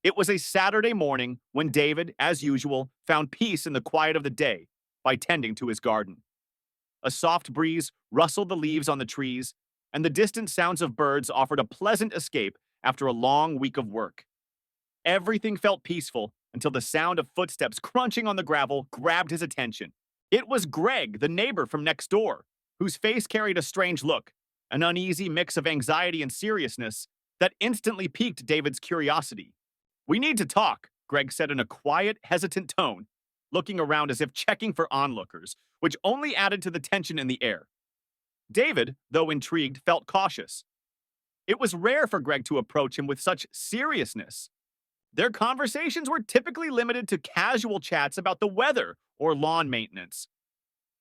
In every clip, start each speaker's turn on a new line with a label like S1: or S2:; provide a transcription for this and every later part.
S1: It was a Saturday morning when David, as usual, found peace in the quiet of the day by tending to his garden. A soft breeze rustled the leaves on the trees, and the distant sounds of birds offered a pleasant escape after a long week of work. Everything felt peaceful until the sound of footsteps crunching on the gravel grabbed his attention. It was Greg, the neighbor from next door, whose face carried a strange look, an uneasy mix of anxiety and seriousness that instantly piqued David's curiosity. "We need to talk," Greg said in a quiet, hesitant tone, looking around as if checking for onlookers, which only added to the tension in the air. David, though intrigued, felt cautious. It was rare for Greg to approach him with such seriousness. Their conversations were typically limited to casual chats about the weather or lawn maintenance.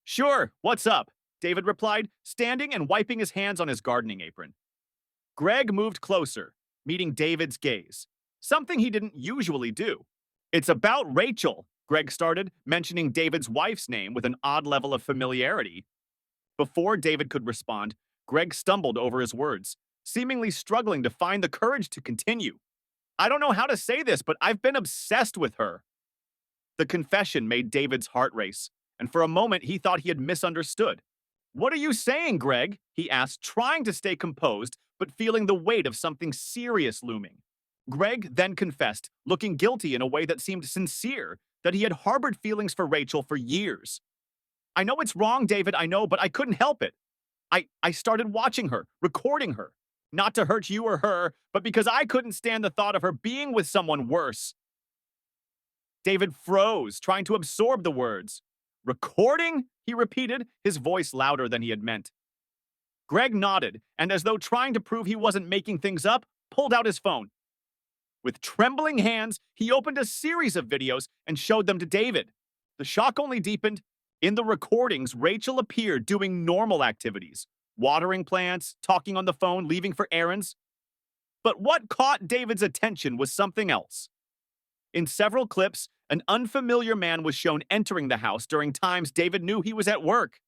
S1: "Sure, what's up?" David replied, standing and wiping his hands on his gardening apron. Greg moved closer, meeting David's gaze, something he didn't usually do. "It's about Rachel," Greg started, mentioning David's wife's name with an odd level of familiarity. Before David could respond, Greg stumbled over his words, seemingly struggling to find the courage to continue. "I don't know how to say this, but I've been obsessed with her." The confession made David's heart race, and for a moment he thought he had misunderstood. "What are you saying, Greg?" he asked, trying to stay composed, but feeling the weight of something serious looming. Greg then confessed, looking guilty in a way that seemed sincere, that he had harbored feelings for Rachel for years. "I know it's wrong, David, I know, but I couldn't help it. I started watching her, recording her. Not to hurt you or her, but because I couldn't stand the thought of her being with someone worse." David froze, trying to absorb the words. "Recording?" he repeated, his voice louder than he had meant. Greg nodded, and as though trying to prove he wasn't making things up, pulled out his phone. With trembling hands, he opened a series of videos and showed them to David. The shock only deepened. In the recordings, Rachel appeared doing normal activities, watering plants, talking on the phone, leaving for errands. But what caught David's attention was something else. In several clips, an unfamiliar man was shown entering the house during times David knew he was at work.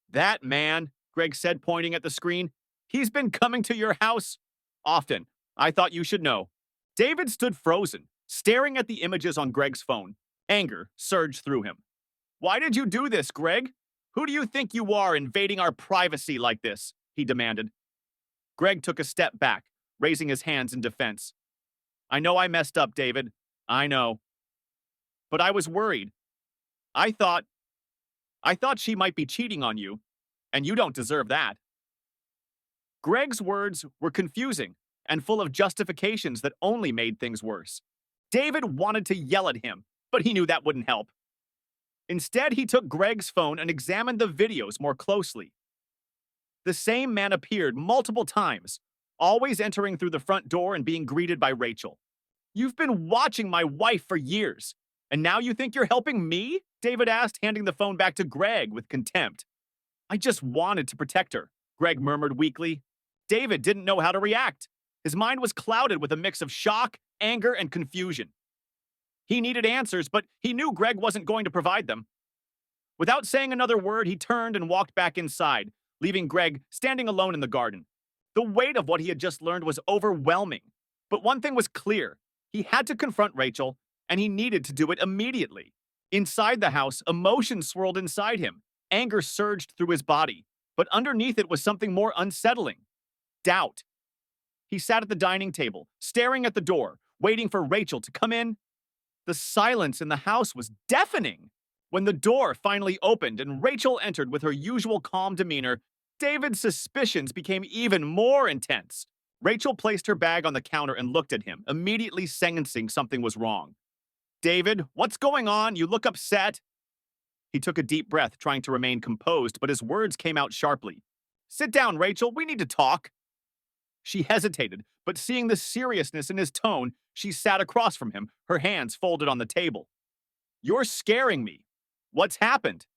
S1: "That man," Greg said, pointing at the screen, "he's been coming to your house often. I thought you should know." David stood frozen, staring at the images on Greg's phone. Anger surged through him. "Why did you do this, Greg? Who do you think you are, invading our privacy like this?" he demanded. Greg took a step back, raising his hands in defense. "I know I messed up, David. I know. But I was worried. I thought, I thought she might be cheating on you, and you don't deserve that." Greg's words were confusing and full of justifications that only made things worse. David wanted to yell at him, but he knew that wouldn't help. Instead, he took Greg's phone and examined the videos more closely. The same man appeared multiple times, always entering through the front door and being greeted by Rachel. "You've been watching my wife for years, and now you think you're helping me?" David asked, handing the phone back to Greg with contempt. "I just wanted to protect her," Greg murmured weakly. David didn't know how to react. His mind was clouded with a mix of shock, anger, and confusion. He needed answers, but he knew Greg wasn't going to provide them. Without saying another word, he turned and walked back inside, leaving Greg standing alone in the garden. The weight of what he had just learned was overwhelming. But one thing was clear. He had to confront Rachel, and he needed to do it immediately. Inside the house, emotion swirled inside him. Anger surged through his body, but underneath it was something more unsettling. Doubt. He sat at the dining table, staring at the door, waiting for Rachel to come in. The silence in the house was deafening. When the door finally opened and Rachel entered with her usual calm demeanor, David's suspicions became even more intense. Rachel placed her bag on the counter and looked at him, immediately sensing something was wrong. "David, what's going on? You look upset." He took a deep breath, trying to remain composed, but his words came out sharply. "Sit down, Rachel. We need to talk." She hesitated, but seeing the seriousness in his tone, she sat across from him, her hands folded on the table. "You're scaring me. What's happened?"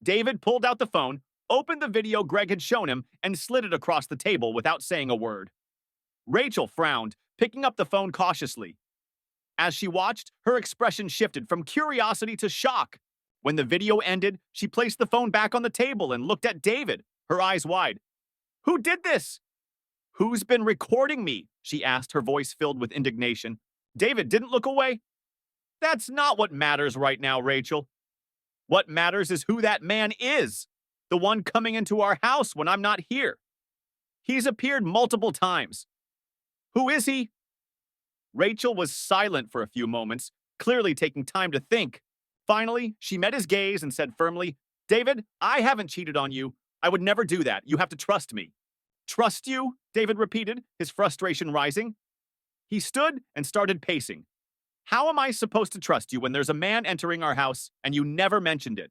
S1: David pulled out the phone, opened the video Greg had shown him, and slid it across the table without saying a word. Rachel frowned, picking up the phone cautiously. As she watched, her expression shifted from curiosity to shock. When the video ended, she placed the phone back on the table and looked at David, her eyes wide. "Who did this?" "Who's been recording me?" she asked, her voice filled with indignation. David didn't look away. That's not what matters right now, Rachel. What matters is who that man is, the one coming into our house when I'm not here. He's appeared multiple times. Who is he? Rachel was silent for a few moments, clearly taking time to think. Finally, she met his gaze and said firmly, David, I haven't cheated on you. I would never do that. You have to trust me. Trust you? David repeated, his frustration rising. He stood and started pacing. How am I supposed to trust you when there's a man entering our house and you never mentioned it?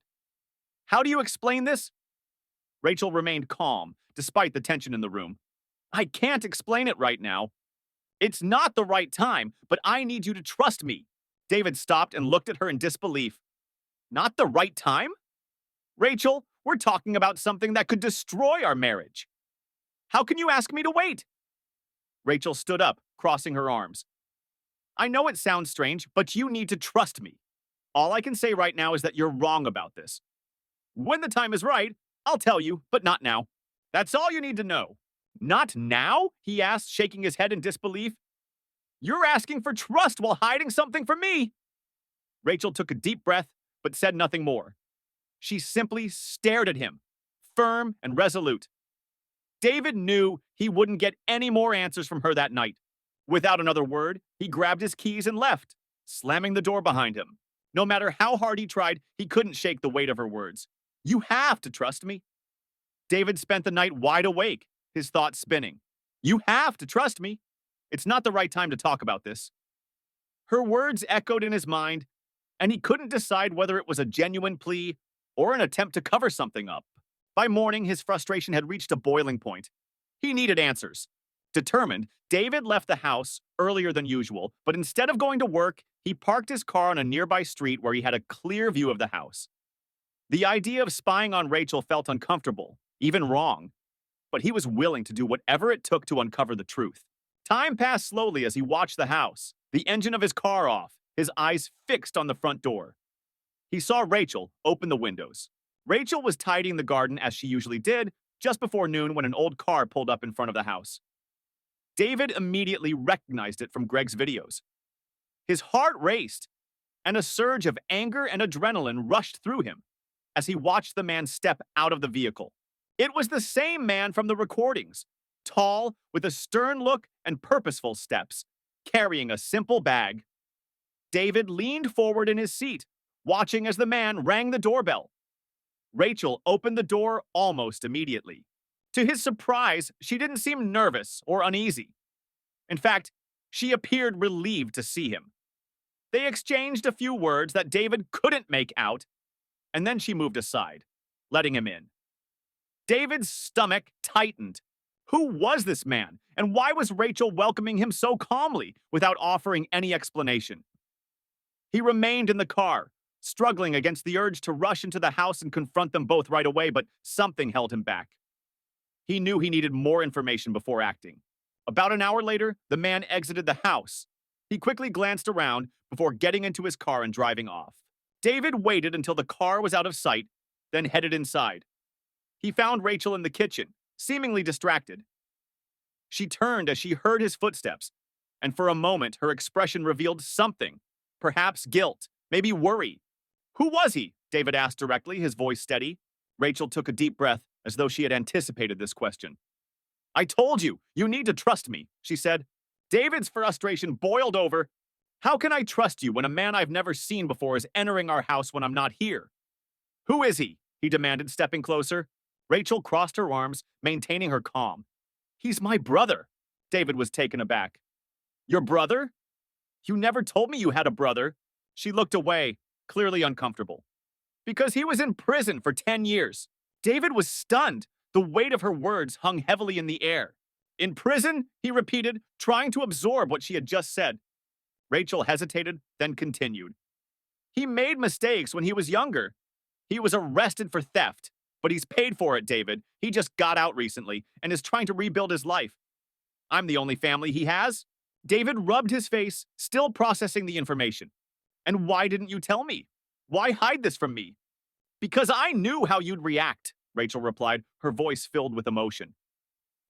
S1: How do you explain this? Rachel remained calm, despite the tension in the room. I can't explain it right now. It's not the right time, but I need you to trust me. David stopped and looked at her in disbelief. Not the right time? Rachel, we're talking about something that could destroy our marriage. How can you ask me to wait? Rachel stood up, crossing her arms. I know it sounds strange, but you need to trust me. All I can say right now is that you're wrong about this. When the time is right, I'll tell you, but not now. That's all you need to know. Not now? He asked, shaking his head in disbelief. You're asking for trust while hiding something from me. Rachel took a deep breath, but said nothing more. She simply stared at him, firm and resolute. David knew he wouldn't get any more answers from her that night. Without another word, he grabbed his keys and left, slamming the door behind him. No matter how hard he tried, he couldn't shake the weight of her words. You have to trust me. David spent the night wide awake, his thoughts spinning. You have to trust me. It's not the right time to talk about this. Her words echoed in his mind, and he couldn't decide whether it was a genuine plea or an attempt to cover something up. By morning, his frustration had reached a boiling point. He needed answers. Determined, David left the house earlier than usual, but instead of going to work, he parked his car on a nearby street where he had a clear view of the house. The idea of spying on Rachel felt uncomfortable, even wrong, but he was willing to do whatever it took to uncover the truth. Time passed slowly as he watched the house, the engine of his car off, his eyes fixed on the front door. He saw Rachel open the windows. Rachel was tidying the garden as she usually did, just before noon when an old car pulled up in front of the house. David immediately recognized it from Greg's videos. His heart raced, and a surge of anger and adrenaline rushed through him as he watched the man step out of the vehicle. It was the same man from the recordings, tall, with a stern look and purposeful steps, carrying a simple bag. David leaned forward in his seat, watching as the man rang the doorbell. Rachel opened the door almost immediately. To his surprise, she didn't seem nervous or uneasy. In fact, she appeared relieved to see him. They exchanged a few words that David couldn't make out, and then she moved aside, letting him in. David's stomach tightened. Who was this man, and why was Rachel welcoming him so calmly without offering any explanation? He remained in the car, struggling against the urge to rush into the house and confront them both right away, but something held him back. He knew he needed more information before acting. About an hour later, the man exited the house. He quickly glanced around before getting into his car and driving off. David waited until the car was out of sight, then headed inside. He found Rachel in the kitchen, seemingly distracted. She turned as she heard his footsteps, and for a moment her expression revealed something, perhaps guilt, maybe worry. Who was he? David asked directly, his voice steady. Rachel took a deep breath, as though she had anticipated this question. I told you, you need to trust me, she said. David's frustration boiled over. How can I trust you when a man I've never seen before is entering our house when I'm not here? Who is he? He demanded, stepping closer. Rachel crossed her arms, maintaining her calm. He's my brother. David was taken aback. Your brother? You never told me you had a brother. She looked away, clearly uncomfortable. Because he was in prison for 10 years. David was stunned. The weight of her words hung heavily in the air. In prison? He repeated, trying to absorb what she had just said. Rachel hesitated, then continued. He made mistakes when he was younger. He was arrested for theft, but he's paid for it, David. He just got out recently and is trying to rebuild his life. I'm the only family he has. David rubbed his face, still processing the information. And why didn't you tell me? Why hide this from me? Because I knew how you'd react, Rachel replied, her voice filled with emotion.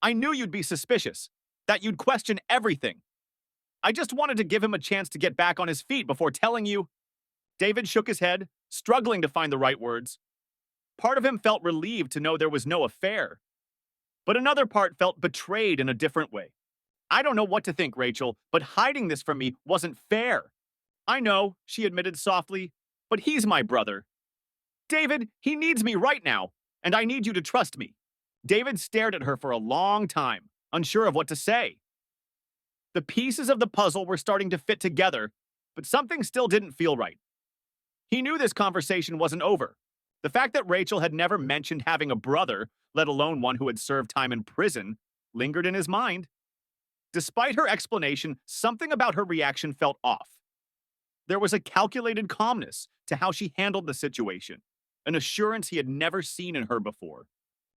S1: I knew you'd be suspicious, that you'd question everything. I just wanted to give him a chance to get back on his feet before telling you. David shook his head, struggling to find the right words. Part of him felt relieved to know there was no affair, but another part felt betrayed in a different way. I don't know what to think, Rachel, but hiding this from me wasn't fair. I know, she admitted softly, but he's my brother. David, he needs me right now, and I need you to trust me. David stared at her for a long time, unsure of what to say. The pieces of the puzzle were starting to fit together, but something still didn't feel right. He knew this conversation wasn't over. The fact that Rachel had never mentioned having a brother, let alone one who had served time in prison, lingered in his mind. Despite her explanation, something about her reaction felt off. There was a calculated calmness to how she handled the situation, an assurance he had never seen in her before.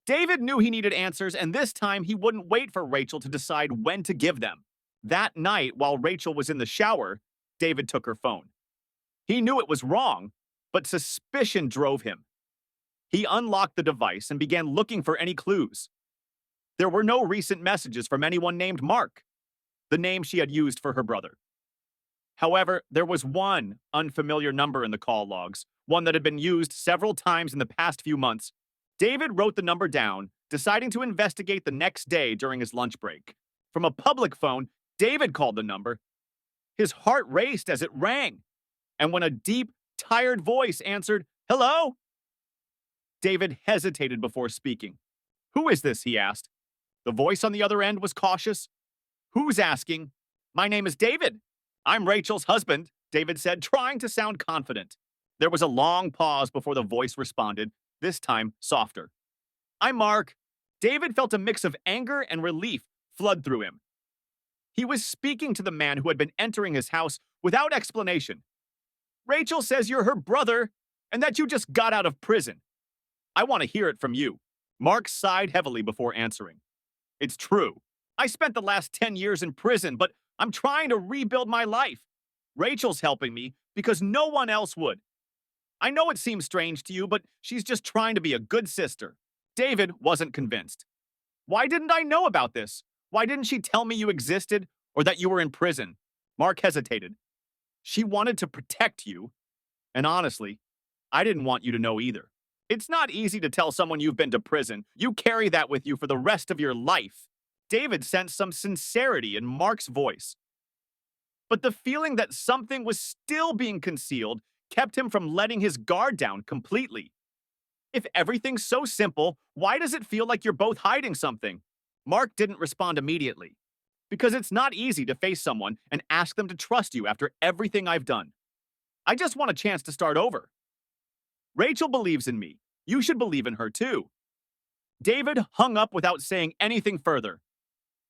S1: David knew he needed answers, and this time he wouldn't wait for Rachel to decide when to give them. That night, while Rachel was in the shower, David took her phone. He knew it was wrong, but suspicion drove him. He unlocked the device and began looking for any clues. There were no recent messages from anyone named Mark, the name she had used for her brother. However, there was one unfamiliar number in the call logs, one that had been used several times in the past few months. David wrote the number down, deciding to investigate the next day during his lunch break. From a public phone, David called the number. His heart raced as it rang, and when a deep, tired voice answered, "Hello?" David hesitated before speaking. "Who is this?" he asked. The voice on the other end was cautious. "Who's asking?" "My name is David. I'm Rachel's husband," David said, trying to sound confident. There was a long pause before the voice responded, this time softer. "I'm Mark." David felt a mix of anger and relief flood through him. He was speaking to the man who had been entering his house without explanation. "Rachel says you're her brother and that you just got out of prison. I want to hear it from you." Mark sighed heavily before answering. "It's true. I spent the last 10 years in prison, but I'm trying to rebuild my life. Rachel's helping me because no one else would. I know it seems strange to you, but she's just trying to be a good sister." David wasn't convinced. "Why didn't I know about this? Why didn't she tell me you existed or that you were in prison?" Mark hesitated. "She wanted to protect you. And honestly, I didn't want you to know either. It's not easy to tell someone you've been to prison. You carry that with you for the rest of your life." David sensed some sincerity in Mark's voice. But the feeling that something was still being concealed kept him from letting his guard down completely. If everything's so simple, why does it feel like you're both hiding something? Mark didn't respond immediately. "Because it's not easy to face someone and ask them to trust you after everything I've done. I just want a chance to start over. Rachel believes in me. You should believe in her too." David hung up without saying anything further.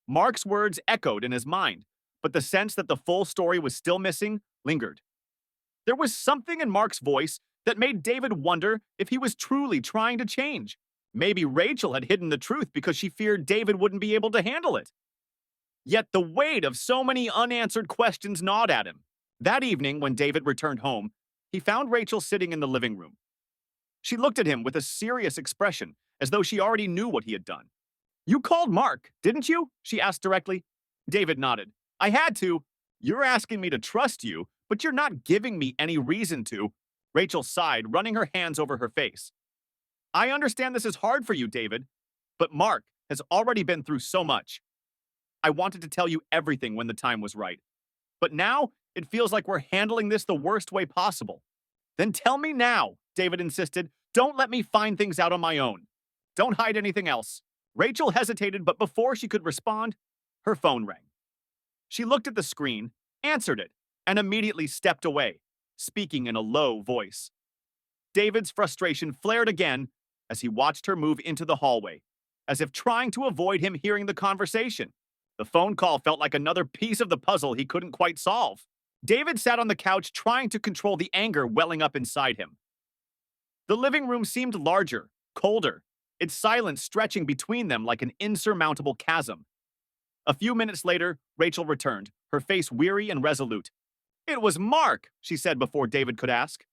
S1: Mark's words echoed in his mind, but the sense that the full story was still missing lingered. There was something in Mark's voice that made David wonder if he was truly trying to change. Maybe Rachel had hidden the truth because she feared David wouldn't be able to handle it. Yet the weight of so many unanswered questions gnawed at him. That evening, when David returned home, he found Rachel sitting in the living room. She looked at him with a serious expression, as though she already knew what he had done. "You called Mark, didn't you?" she asked directly. David nodded. "I had to. You're asking me to trust you, but you're not giving me any reason to." Rachel sighed, running her hands over her face. "I understand this is hard for you, David, but Mark has already been through so much. I wanted to tell you everything when the time was right. But now, it feels like we're handling this the worst way possible." "Then tell me now," David insisted. "Don't let me find things out on my own. Don't hide anything else." Rachel hesitated, but before she could respond, her phone rang. She looked at the screen, answered it, and immediately stepped away, speaking in a low voice. David's frustration flared again as he watched her move into the hallway, as if trying to avoid him hearing the conversation. The phone call felt like another piece of the puzzle he couldn't quite solve. David sat on the couch trying to control the anger welling up inside him. The living room seemed larger, colder, its silence stretching between them like an insurmountable chasm. A few minutes later, Rachel returned, her face weary and resolute. "It was Mark," she said before David could ask.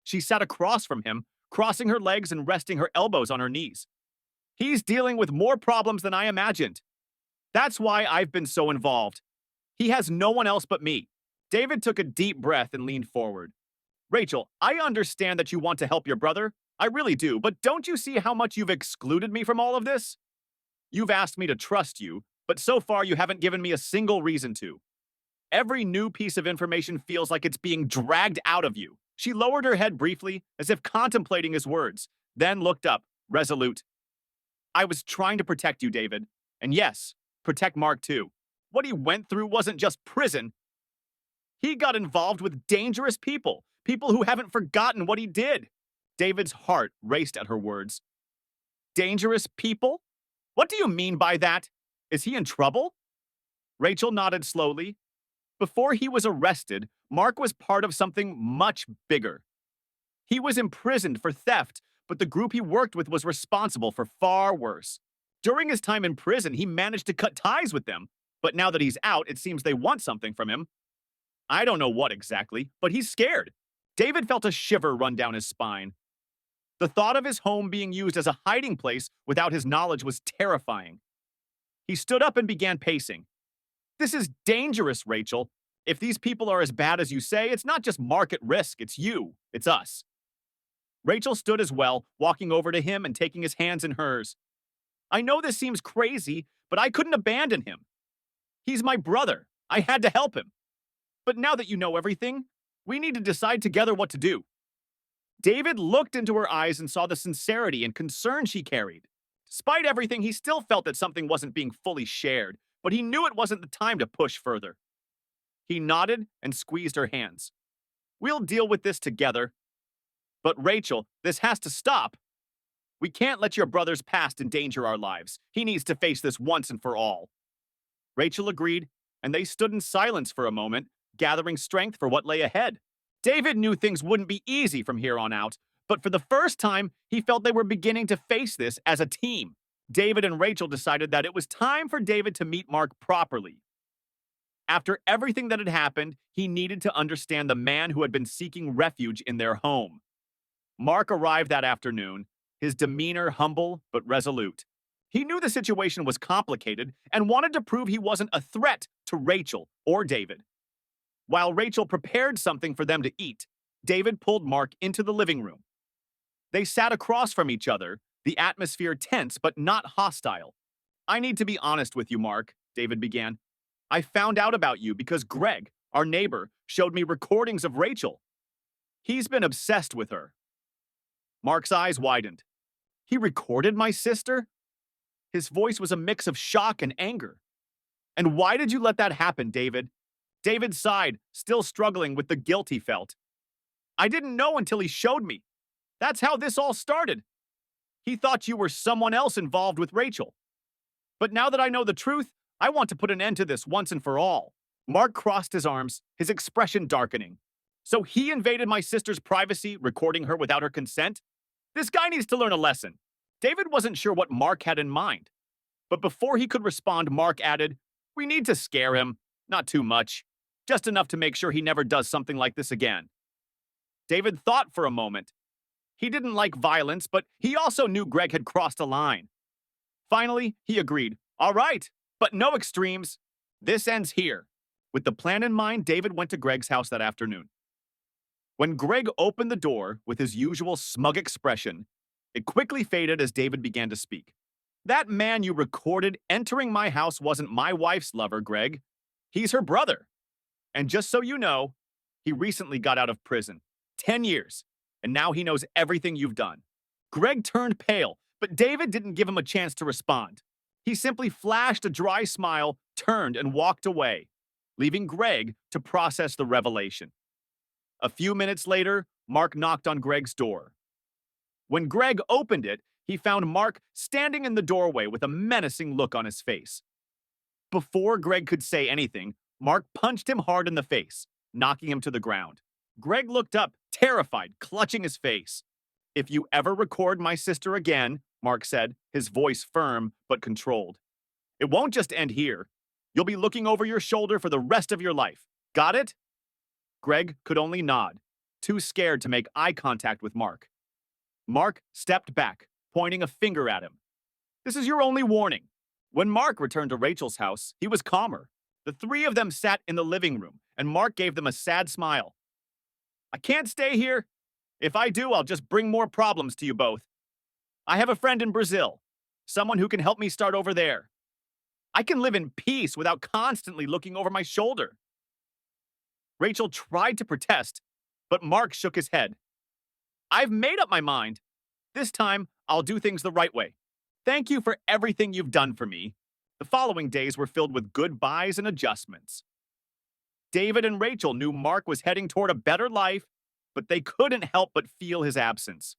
S1: She sat across from him, crossing her legs and resting her elbows on her knees. "He's dealing with more problems than I imagined. That's why I've been so involved. He has no one else but me. David took a deep breath and leaned forward. Rachel, I understand that you want to help your brother. I really do, but don't you see how much you've excluded me from all of this? You've asked me to trust you, but so far you haven't given me a single reason to. Every new piece of information feels like it's being dragged out of you. She lowered her head briefly, as if contemplating his words, then looked up, resolute. I was trying to protect you, David. And yes, protect Mark too. What he went through wasn't just prison. He got involved with dangerous people, people who haven't forgotten what he did. David's heart raced at her words. Dangerous people? What do you mean by that? Is he in trouble? Rachel nodded slowly. Before he was arrested, Mark was part of something much bigger. He was imprisoned for theft, but the group he worked with was responsible for far worse. During his time in prison, he managed to cut ties with them, but now that he's out, it seems they want something from him. I don't know what exactly, but he's scared. David felt a shiver run down his spine. The thought of his home being used as a hiding place without his knowledge was terrifying. He stood up and began pacing. This is dangerous, Rachel. If these people are as bad as you say, it's not just Mark at risk, it's you, it's us. Rachel stood as well, walking over to him and taking his hands in hers. I know this seems crazy, but I couldn't abandon him. He's my brother. I had to help him. But now that you know everything, we need to decide together what to do. David looked into her eyes and saw the sincerity and concern she carried. Despite everything, he still felt that something wasn't being fully shared, but he knew it wasn't the time to push further. He nodded and squeezed her hands. We'll deal with this together. But Rachel, this has to stop. We can't let your brother's past endanger our lives. He needs to face this once and for all. Rachel agreed, and they stood in silence for a moment, gathering strength for what lay ahead. David knew things wouldn't be easy from here on out, but for the first time, he felt they were beginning to face this as a team. David and Rachel decided that it was time for David to meet Mark properly. After everything that had happened, he needed to understand the man who had been seeking refuge in their home. Mark arrived that afternoon, his demeanor humble but resolute. He knew the situation was complicated and wanted to prove he wasn't a threat to Rachel or David. While Rachel prepared something for them to eat, David pulled Mark into the living room. They sat across from each other, the atmosphere tense but not hostile. I need to be honest with you, Mark, David began. I found out about you because Greg, our neighbor, showed me recordings of Rachel. He's been obsessed with her. Mark's eyes widened. He recorded my sister? His voice was a mix of shock and anger. And why did you let that happen, David? David sighed, still struggling with the guilt he felt. I didn't know until he showed me. That's how this all started. He thought you were someone else involved with Rachel. But now that I know the truth, I want to put an end to this once and for all. Mark crossed his arms, his expression darkening. So he invaded my sister's privacy, recording her without her consent? This guy needs to learn a lesson. David wasn't sure what Mark had in mind. But before he could respond, Mark added, We need to scare him. Not too much. Just enough to make sure he never does something like this again. David thought for a moment. He didn't like violence, but he also knew Greg had crossed a line. Finally, he agreed. All right, but no extremes. This ends here. With the plan in mind, David went to Greg's house that afternoon. When Greg opened the door with his usual smug expression, it quickly faded as David began to speak. That man you recorded entering my house wasn't my wife's lover, Greg. He's her brother. And just so you know, he recently got out of prison. 10 years. And now he knows everything you've done. Greg turned pale, but David didn't give him a chance to respond. He simply flashed a dry smile, turned, and walked away, leaving Greg to process the revelation. A few minutes later, Mark knocked on Greg's door. When Greg opened it, he found Mark standing in the doorway with a menacing look on his face. Before Greg could say anything, Mark punched him hard in the face, knocking him to the ground. Greg looked up, terrified, clutching his face. If you ever record my sister again, Mark said, his voice firm but controlled. It won't just end here. You'll be looking over your shoulder for the rest of your life. Got it? Greg could only nod, too scared to make eye contact with Mark. Mark stepped back, pointing a finger at him. This is your only warning. When Mark returned to Rachel's house, he was calmer. The three of them sat in the living room, and Mark gave them a sad smile. I can't stay here. If I do, I'll just bring more problems to you both. I have a friend in Brazil, someone who can help me start over there. I can live in peace without constantly looking over my shoulder. Rachel tried to protest, but Mark shook his head. I've made up my mind. This time, I'll do things the right way. Thank you for everything you've done for me. The following days were filled with goodbyes and adjustments. David and Rachel knew Mark was heading toward a better life, but they couldn't help but feel his absence.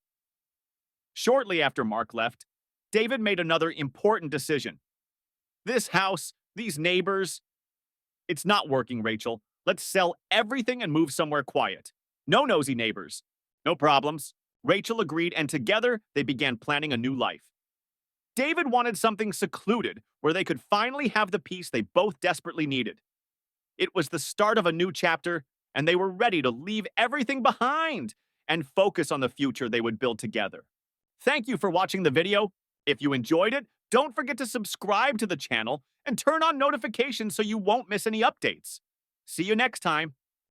S1: Shortly after Mark left, David made another important decision. This house, these neighbors, it's not working, Rachel. Let's sell everything and move somewhere quiet. No nosy neighbors. No problems. Rachel agreed, and together they began planning a new life. David wanted something secluded where they could finally have the peace they both desperately needed. It was the start of a new chapter, and they were ready to leave everything behind and focus on the future they would build together. Thank you for watching the video. If you enjoyed it, don't forget to subscribe to the channel and turn on notifications so you won't miss any updates. See you next time.